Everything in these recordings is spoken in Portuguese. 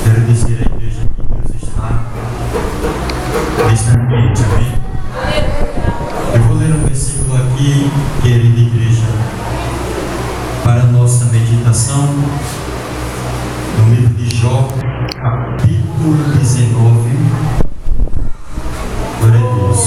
Quero dizer à igreja que Deus está neste ambiente, amém? Eu vou ler um versículo aqui, querida igreja, para a nossa meditação, no livro de Jó, capítulo 19. Glória a Deus.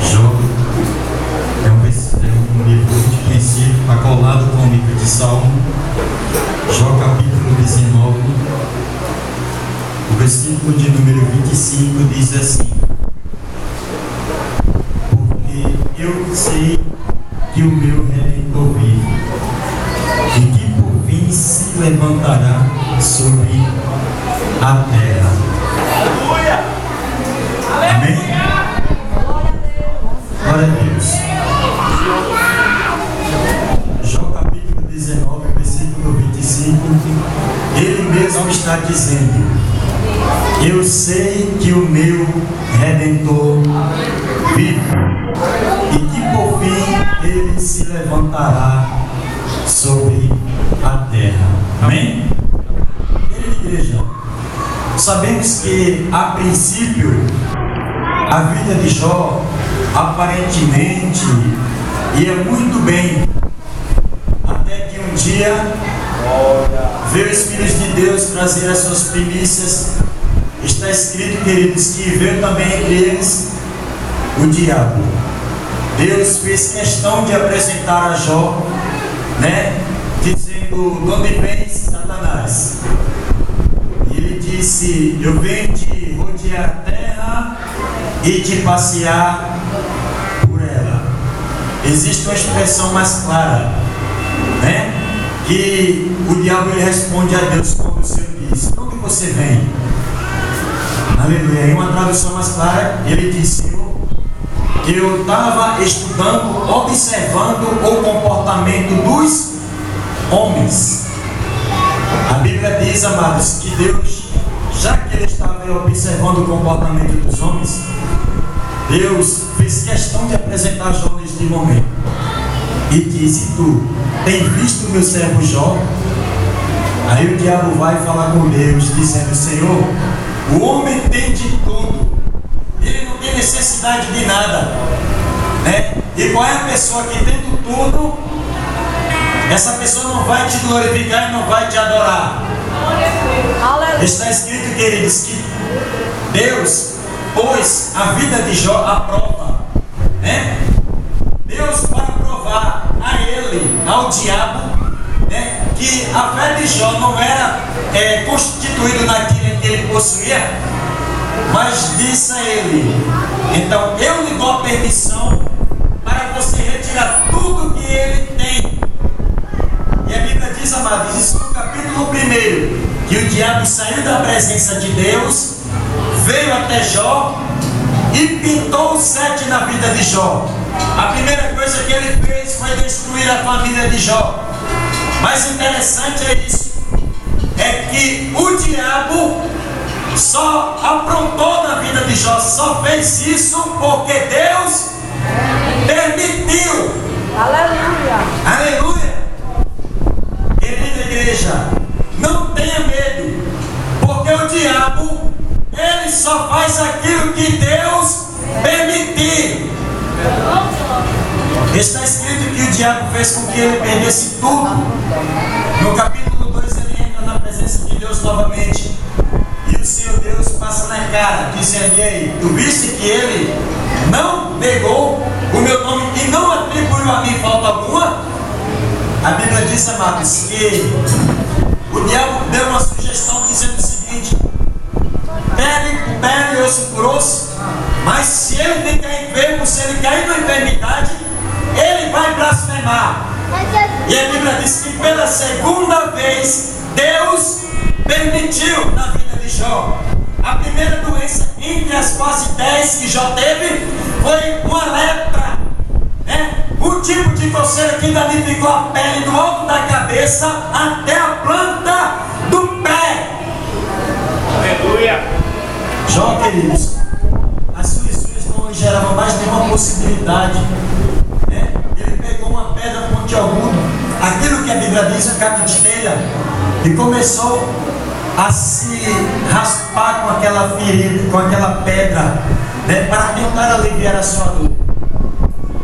Jó é um livro muito conhecido, está colado com o livro de Salmo. Jó capítulo 19, o versículo de número 25 diz assim: porque eu sei que o meu Redentor vive, e que por fim se levantará sobre a terra. Amém? Glória a Deus. Jó capítulo 19, versículo 25, ele mesmo está dizendo: eu sei que o meu Redentor vive, e que por fim ele se levantará sobre a terra. Amém? Igreja, sabemos que a princípio a vida de Jó aparentemente ia muito bem, até que um dia veio os filhos de Deus trazer as suas primícias. Está escrito, queridos, que veio também entre eles o diabo. Deus fez questão de apresentar a Jó, dizendo: de onde vens, Satanás? E ele disse: eu venho te rodear a terra e te passear por ela. Existe uma expressão mais clara, que o diabo ele responde a Deus quando o Senhor diz: onde você vem? Aleluia. Em uma tradução mais clara, ele disse: Senhor, eu estava estudando, observando o comportamento dos homens. A Bíblia diz, amados, que Deus, já que ele estava observando o comportamento dos homens, Deus fez questão de apresentar Jó neste momento e disse: tu tem visto o meu servo Jó? Aí o diabo vai falar com Deus, dizendo: Senhor, o homem tem de tudo, ele não tem necessidade de nada, e qual é a pessoa que tendo tudo, essa pessoa não vai te glorificar e não vai te adorar? Está escrito, queridos, que Deus pôs a vida de Jó à prova, Deus, para provar a ele, ao diabo, que a fé de Jó não era constituída naquilo que ele possuía, mas disse a ele: então eu lhe dou a permissão para você retirar tudo que ele tem. E a Bíblia diz, amados, isso no capítulo 1, que o diabo saiu da presença de Deus, veio até Jó e pintou o 7 na vida de Jó. A primeira coisa que ele fez foi destruir a família de Jó. Mas interessante é isso, é que o diabo só aprontou na vida de Jó, só fez isso porque Deus permitiu. Aleluia! Aleluia! Querida igreja, não tenha medo, porque o diabo, ele só faz aquilo que Deus permitir. Está escrito que o diabo fez com que ele perdesse tudo. No capítulo 2 ele entra na presença de Deus novamente, e o Senhor Deus passa na cara, dizendo: e aí, tu viste que ele não negou o meu nome e não atribuiu a mim falta alguma? A Bíblia diz, amados, que o diabo deu uma sugestão dizendo o seguinte: pele osso por osso, mas se ele ficar enfermo, se ele cair na enfermidade, ele vai blasfemar. E a Bíblia diz que pela segunda vez Deus permitiu na vida de Jó. A primeira doença entre as quase 10 que Jó teve foi uma lepra, um tipo de coceira que danificou a pele do alto da cabeça até a planta do pé. Aleluia! Jó, queridos, as suas unhas não geravam mais nenhuma possibilidade. Ele pegou uma pedra pontiaguda, aquilo que a Bíblia Bíblia diz um caco de telha, e começou a se raspar com aquela ferida, com aquela pedra, né, para tentar aliviar a sua dor.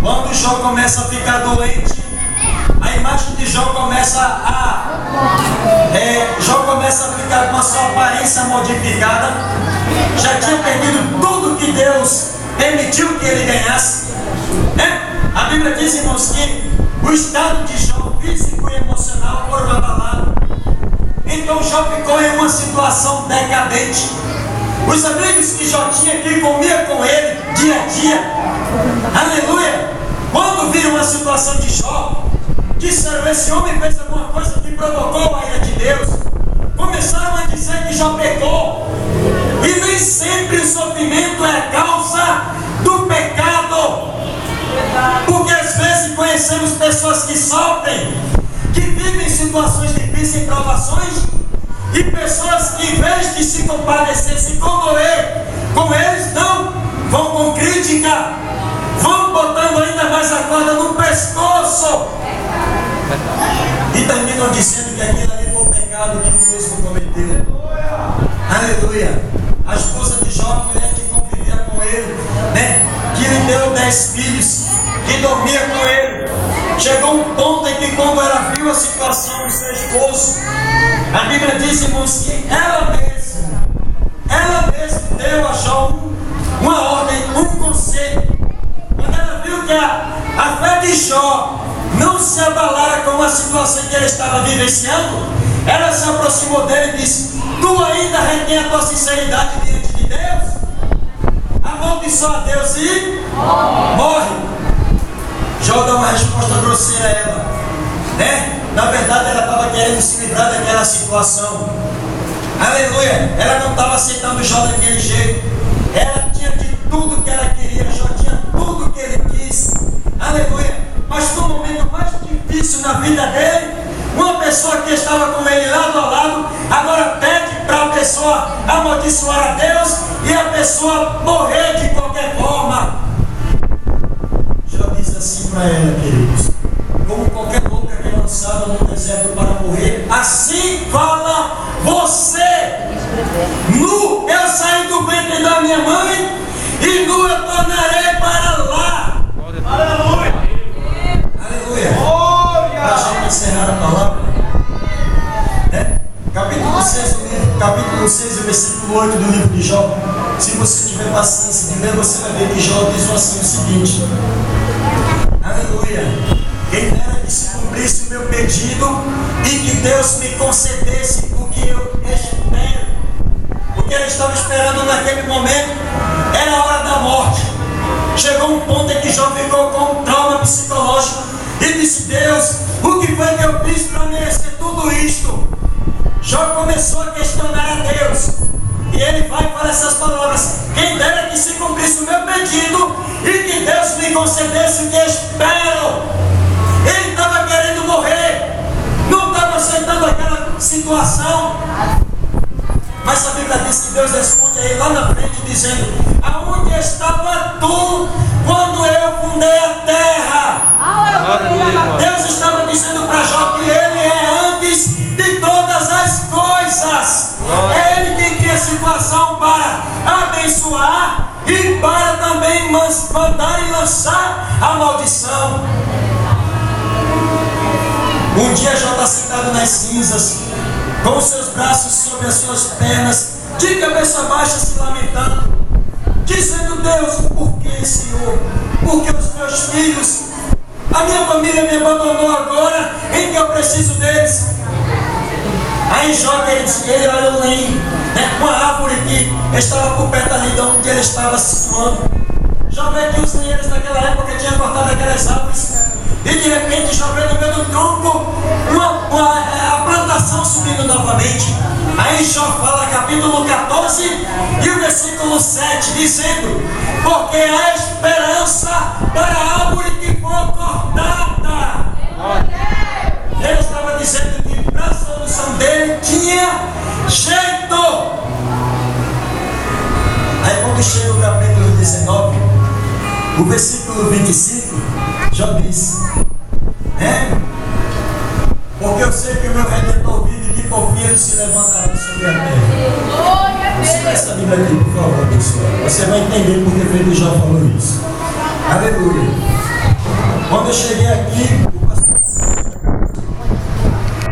Quando Jó começa a ficar doente, a imagem de Jó começa a ficar com a sua aparência modificada. Já tinha perdido tudo que Deus permitiu que ele ganhasse, né? A Bíblia diz, irmãos, que o estado de Jó físico e emocional foram abalados. Então Jó ficou em uma situação decadente. Os amigos que Jó tinha, que comia com ele dia a dia, aleluia, quando viram a situação de Jó, disseram: esse homem fez alguma coisa que provocou a ira de Deus. Começaram a dizer que Jó pecou. E nem sempre o sofrimento é a causa do pecado. Porque às vezes conhecemos pessoas que sofrem, que vivem situações difíceis e provações, e pessoas que, em vez de se compadecer, se condoer com eles, não, vão com crítica, vão botando ainda mais a corda no pescoço e terminam dizendo que aquilo ali foi o pecado que o mesmo cometeu. Aleluia. A esposa de Jó, a mulher que convivia com ele, né, que lhe deu 10 filhos, que dormia com ele, chegou um ponto em que, quando ela viu a situação do seu esposo, a Bíblia diz, irmãos, que ela mesma deu a Jó uma ordem, um conselho. Quando ela viu que a fé de Jó não se abalara com a situação que ele estava vivenciando, ela se aproximou dele e disse: tu ainda retém a tua sinceridade diante de Deus? Amaldiçoa a Deus e morre. Jó dá uma resposta grosseira a ela, né? Na verdade, ela estava querendo se livrar daquela situação. Aleluia. Ela não estava aceitando Jó daquele jeito. Ela tinha de tudo que ela queria. Jó tinha tudo que ele quis. Aleluia. Mas no momento mais difícil na vida dele, uma pessoa que estava com ele lado a lado, agora pede para a pessoa amaldiçoar a Deus e a pessoa morrer de qualquer forma. Jó diz assim para ela, queridos: como qualquer louca que é lançada no deserto para morrer, assim fala você. Nu eu saí do ventre da minha mãe, e nu eu tornarei para lá. Aleluia. Aleluia. Para a gente encerrar a palavra, né? Capítulo 6, versículo 8 do livro de Jó. Se você tiver paciência de ler, você vai ver que Jó diz assim o seguinte: aleluia. Quem dera que se cumprisse o meu pedido e que Deus me concedesse o que eu espero. O que ele estava esperando naquele momento era a hora da morte. Chegou um ponto em que Jó ficou com um trauma psicológico e disse: Deus, o que foi que eu fiz para merecer tudo isto? Jó começou a questionar a Deus. E ele vai para essas palavras: quem dera que se cumprisse o meu pedido e que Deus me concedesse o que espero. Ele estava querendo morrer, não estava aceitando aquela situação. Mas a Bíblia diz que Deus responde a ele lá na frente, dizendo: aonde estava tu quando eu fundei a terra? Deus estava dizendo para Jó que ele é antes de todas as coisas. É ele quem cria a situação para abençoar e para também mandar e lançar a maldição. Um dia Jó está sentado nas cinzas, com os seus braços sobre as suas pernas, de cabeça baixa, se lamentando, dizendo: Deus, por que, Senhor? Porque os meus filhos, a minha família me abandonou agora, em que eu preciso deles. Aí Jó, ele olhou ali, né, uma árvore que estava por perto ali de onde ele estava se situando. Jó vê que os linheiros naquela época tinham cortado aquelas árvores, e de repente Jó vê no meio do tronco a plantação subindo novamente. Aí Jó fala, capítulo 14 e o versículo 7, dizendo: porque há esperança para a árvore que for cortada. Ele estava dizendo que para a solução dele tinha jeito. Aí quando chega o capítulo 19, o versículo 25, Jó diz, né? Porque Porque eu sei que o meu Redentor vive e que por fim ele se levantará sobre a terra. Siga essa Bíblia aqui, por favor, pessoal. Você vai entender porque o Pedro já falou isso. Aleluia. Quando eu cheguei aqui,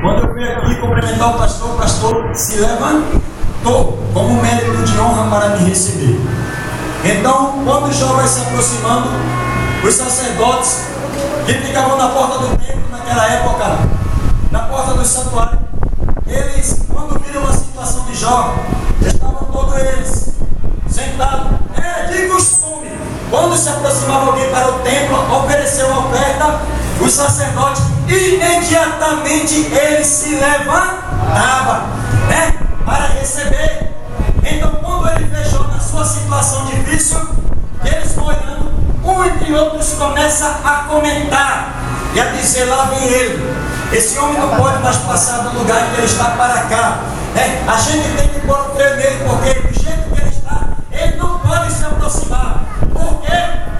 quando eu fui aqui cumprimentar o pastor se levantou como mérito de honra para me receber. Então, quando o Jó vai se aproximando, os sacerdotes que ficavam na porta do templo naquela época, na porta do santuário, eles, quando viram a situação de Jó, estavam todos eles sentados. De costume, quando se aproximava alguém para o templo, ofereceu uma oferta, os sacerdotes, imediatamente eles se levantavam, para receber. Então, quando ele fechou na sua situação difícil, eles vão olhando, um entre outros começam a comentar e a dizer: lá vem ele, esse homem não pode mais passar do lugar que ele está para cá. A gente tem que pôr o freio nele, porque do jeito que ele está, ele não pode se aproximar. Por quê?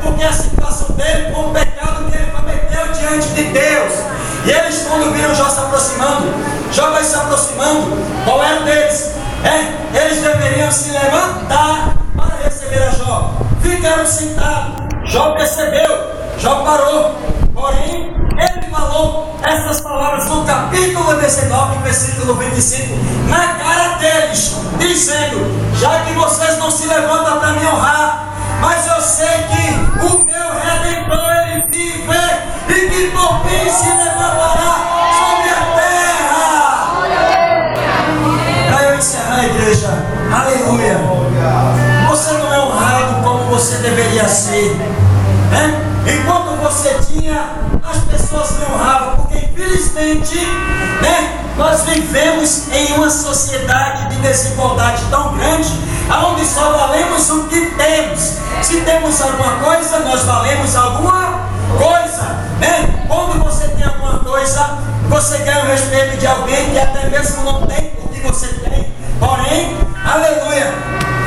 Porque a situação dele foi um pecado que ele cometeu diante de Deus. E eles, quando viram Jó se aproximando, Jó vai se aproximando, qual era o deles? Eles deveriam se levantar para receber a Jó. Ficaram sentados. Jó percebeu, Jó parou. Porém, ele falou essas palavras no capítulo 19, versículo 25, na cara deles, dizendo: já que vocês não se levantam para me honrar, mas eu sei que o meu Redentor ele vive e que por fim se levantará sobre a terra. Para eu encerrar a igreja, aleluia. Você não é honrado como você deveria ser, Enquanto você tinha, as pessoas não honravam, porque infelizmente, nós vivemos em uma sociedade de desigualdade tão grande, onde só valemos o que temos. Se temos alguma coisa, nós valemos alguma coisa, Quando você tem alguma coisa, você ganha o respeito de alguém que até mesmo não tem o que você tem. Porém, aleluia,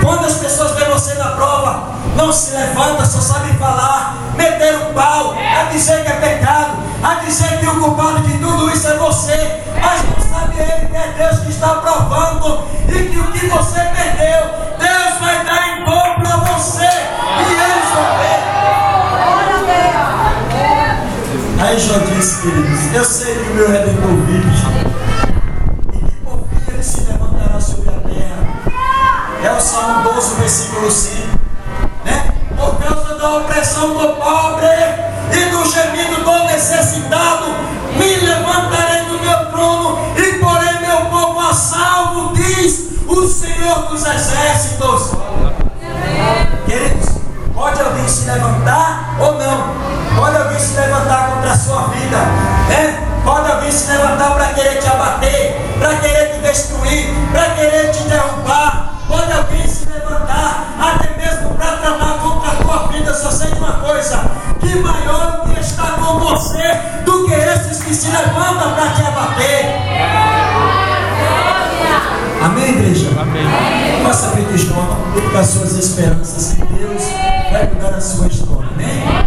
quando as pessoas veem você na prova, não se levanta, só sabe falar, meter o pau, a dizer que é pecado, a dizer que o culpado de tudo isso é você, mas não sabe ele que é Deus que está provando e que o que você perdeu, Deus vai dar em dobro a você e eles vão ver. Aí Jó disse, queridos: eu sei que o meu Redentor vive e que por fim ele se levantará sobre a terra. É o Salmo 12, versículo 5. Por causa da opressão do pobre e do gemido do necessitado, me levantarei do meu trono e porei meu povo a salvo, diz o Senhor dos Exércitos. Queridos, pode alguém se levantar ou não? Pode alguém se levantar contra a sua vida, Pode alguém se levantar para querer te abater, para querer te destruir, para querer te derrubar. Pode alguém se levantar, até mesmo para tramar contra a tua vida. Só sei de uma coisa: que maior o que está com você do que esses que se levantam para te abater. Amém, igreja? Amém. Faça feito Jó, com as suas esperanças, que Deus vai mudar a sua história. Amém?